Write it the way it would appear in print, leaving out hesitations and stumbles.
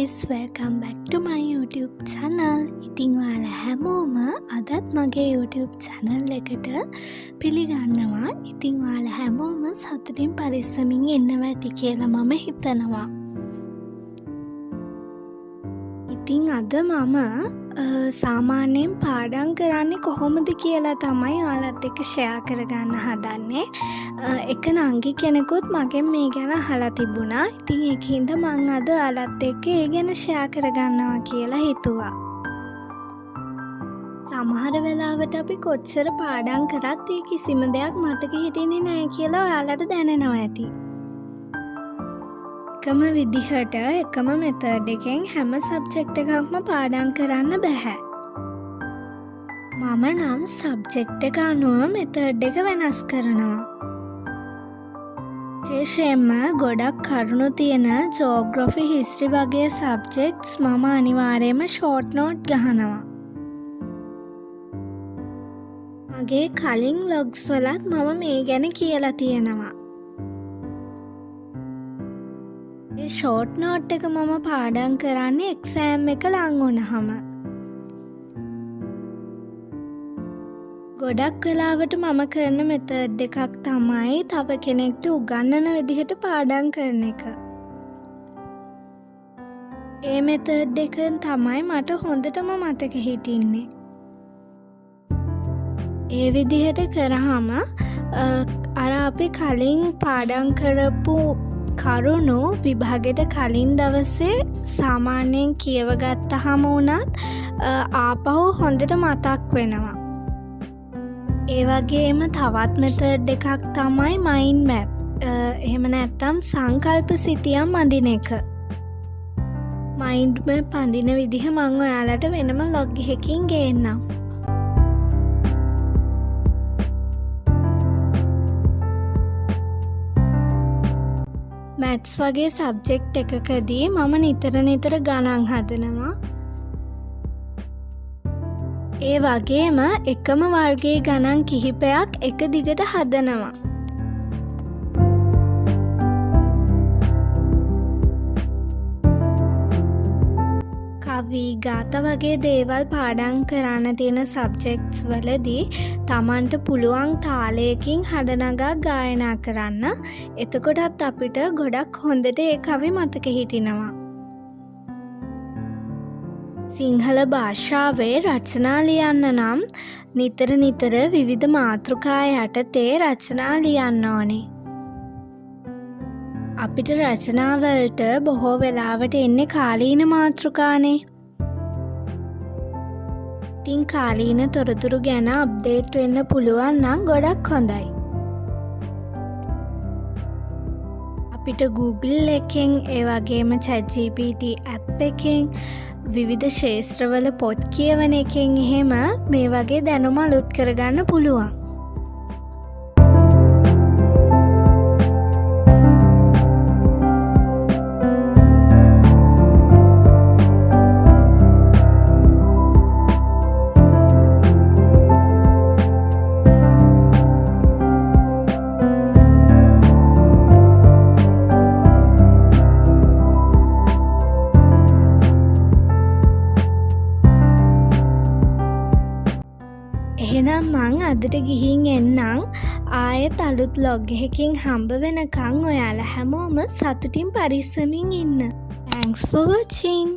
guys, welcome back to my YouTube channel. ඉතින් ඔයාලා හැමෝම අදත් මගේ YouTube channel එකට පිළිගන්නවා. ඉතින් ඔයාලා හැමෝම සතුටින් පරිස්සමින් ඉන්නවා ඇති කියලා මම හිතනවා. ඉතින් අද මම සාමාන්‍යයෙන් පාඩම් කරන්නේ කොහොමද කියලා තමයි ඔයාලත් එක්ක ෂෙයා කරගන්න හදන්නේ. එක නංගි කෙනෙකුත් මගෙන් මේ ගැන අහලා තිබුණා. ඉතින් ඒකින්ද මං අද ඔයාලත් එක්ක ඒ ගැන ෂෙයා කරගන්නවා කියලා හිතුවා. සමහර වෙලාවට අපි කොච්චර පාඩම් කරත් ඒ කිසිම දෙයක් මතක හිටින්නේ නැහැ කියලා ඔයාලට දැනෙනවා ඇති. එකම විදිහට එකම මෙතඩ් එකෙන් හැම සබ්ජෙක්ට් එකක්ම පාඩම් කරන්න බෑ. මම නම් සබ්ජෙක්ට් එක අනුව මෙතඩ් එක වෙනස් කරනවා. විශේෂයෙන්ම ගොඩක් කරුණු තියෙන ජෝග්‍රෆි හිස්ටරි වගේ සබ්ජෙක්ට්ස් මම අනිවාර්යයෙන්ම ෂෝට් නෝට් ගහනවා. මගේ කලින් ව්ලොග්ස් වලත් මම මේ ගැන කියලා තියෙනවා. ෂෝට් නෝට් එක මම පාඩම් කරන්නේ එක්සෑම් එක ලං වුණාම. ගොඩක් වෙලාවට මම කරන මෙතඩ් එකක් තමයි තව කෙනෙක්ට උගන්වන විදිහට පාඩම් කරන එක. ඒ මෙතඩ් එකෙන් තමයි මට හොඳටම මතක හිටින්නේ. ඒ විදිහට කරාම අර අපි කලින් පාඩම් කරපු කරුණු විභාගෙට කලින් දවසේ සාමාන්‍යයෙන් කියව ගත්තහම වුණත් ආපහු හොඳට මතක් වෙනවා. ඒ වගේම තවත් මෙතඩ් එකක් තමයි මයින්ඩ් මැප්. එහෙම නැත්නම් සංකල්ප සිතියම් අඳින එක. මයින්ඩ් මැප් අඳින විදිහ මම ඔයාලට වෙනම ලොග් එකකින් ගේන්නම්. මැත්ස් වගේ සබ්ජෙක්ට් එකකදී මම නිතර ගණන් හදනවා. ඒ වගේම එකම වර්ගයේ ගණන් කිහිපයක් එක දිගට හදනවා. කවි ගාථා වගේ දේවල් පාඩම් කරන්න තියෙන සබ්ජෙක්ට්ස් වලදී Tamanට පුළුවන් තාලයකින් හඬනගා ගායනා කරන්න. එතකොටත් අපිට ගොඩක් හොඳට ඒ කවි මතක හිටිනවා. සිංහල භාෂාවේ රචනා ලියන්න නම් නිතර විවිධ මාතෘකා යටතේ රචනා ලියන්න ඕනේ. අපිට රචනාවලට බොහෝ වෙලාවට එන්නේ කාලීන මාතෘකානේ. ඉතින් කාලීන තොරතුරු ගැන අප්ඩේට් වෙන්න පුළුවන් නම් ගොඩක් හොඳයි. අපිට Google එකෙන් ඒ වගේම ChatGPT app එකෙන් විවිධ ශාස්ත්‍රවල පොත් කියවන එකෙන් එහෙම මේ වගේ දැනුම අලුත් කරගන්න පුළුවන්. එහෙනම් මං අදට ගිහින් එන්නම්. ආයෙත් අලුත් ලොග් එකකින් හම්බ වෙනකන් ඔයාලා හැමෝම සතුටින් පරිස්සමින් ඉන්න. Thanks for watching.